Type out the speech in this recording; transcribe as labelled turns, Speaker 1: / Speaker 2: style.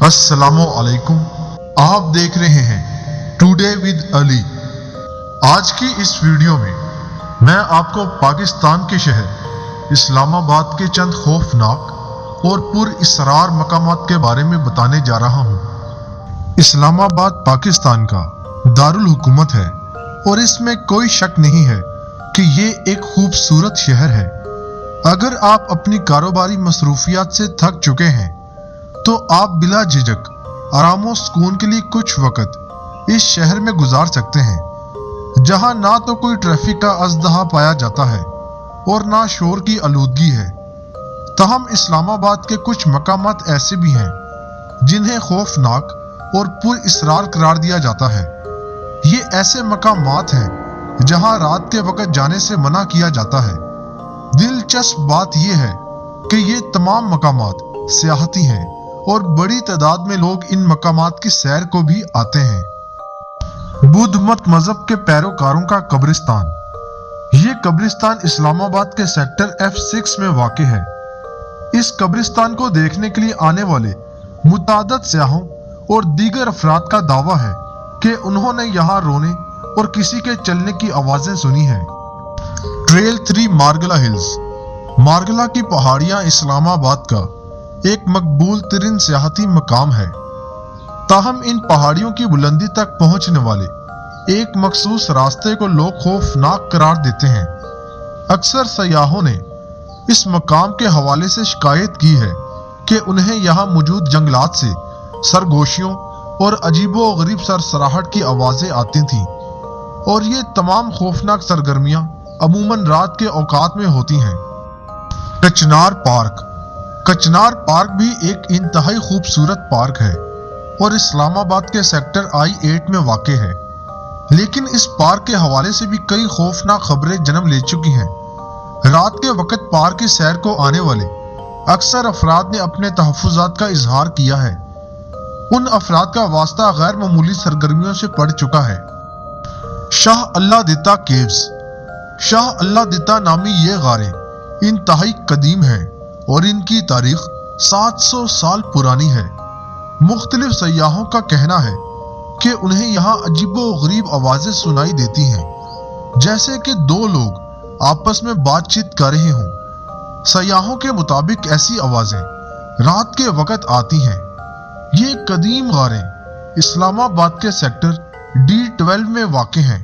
Speaker 1: अस्सलामु अलैकुम। आप देख रहे हैं टुडे विद अली। आज की इस वीडियो में मैं आपको पाकिस्तान के शहर इस्लामाबाद के चंद खौफनाक और पुरअसरार मकामात के बारे में बताने जा रहा हूँ। इस्लामाबाद पाकिस्तान का दारुल हुकूमत है और इसमें कोई शक नहीं है कि ये एक खूबसूरत शहर है। अगर आप अपनी कारोबारी मसरूफियात से थक चुके हैं तो आप बिला झिझक आराम और सुकून के लिए कुछ वक्त इस शहर में गुजार सकते हैं, जहां ना तो कोई ट्रैफिक का अजदहा पाया जाता है और ना शोर की आलूदगी है। तहम इस्लामाबाद के कुछ मकामात ऐसे भी हैं जिन्हें खौफनाक और पुरअसरार करार दिया जाता है। ये ऐसे मकामात हैं जहां रात के वक्त जाने से मना किया जाता है। दिलचस्प बात यह है कि ये तमाम मकामात सियाहती हैं और बड़ी तादाद में लोग इन मकामात की सैर को भी आते हैं। बुद्ध मत मजहब के पैरोकारों का कब्रिस्तान। ये कब्रिस्तान इस्लामाबाद के सेक्टर F6 में वाक़ है। इस कब्रिस्तान को देखने के लिए आने वाले मुतादद सयाहों और दीगर अफराद का दावा है कि उन्होंने यहाँ रोने और किसी के चलने की आवाजें सुनी हैं। ट्रेल 3 मार्गला हिल्स। मार्गला की पहाड़ियां इस्लामाबाद का एक मकबूल तरीन सियाहती मकाम है। ताहम इन पहाड़ियों की बुलंदी तक पहुंचने वाले एक मखसूस रास्ते को लोग खौफनाक करार देते हैं। अक्सर सयाहों ने इस मकाम के हवाले से शिकायत की है कि उन्हें यहाँ मौजूद जंगलात से सरगोशियों और अजीबो गरीब सरसराहट की आवाजें आती थीं, और ये तमाम खौफनाक सरगर्मियां अमूमन रात के औकात में होती हैं। कचनार पार्क। कचनार पार्क भी एक इंतहाई खूबसूरत पार्क है और इस्लामाबाद के सेक्टर I-8 में वाक़ है। लेकिन इस पार्क के हवाले से भी कई खौफनाक खबरें जन्म ले चुकी हैं। रात के वक्त पार्क की सैर को आने वाले अक्सर अफराद ने अपने तहफ़्फ़ुज़ात का इजहार किया है। उन अफराद का वास्ता गैर मामूली सरगर्मियों से पड़ चुका है। शाह अल्लाह दिता केव्स। शाह अल्लाह दिता नामी ये गारें इंतहाई कदीम है और इनकी तारीख 700 साल पुरानी है। मुख्तलिफ सयाहों का कहना है कि उन्हें यहाँ अजीबो गरीब आवाजें सुनाई देती हैं, जैसे कि दो लोग आपस में बातचीत कर रहे हों। सयाहों के मुताबिक ऐसी आवाजें रात के वक्त आती हैं। ये कदीम गारें इस्लामाबाद के सेक्टर D-12 में वाक़ हैं।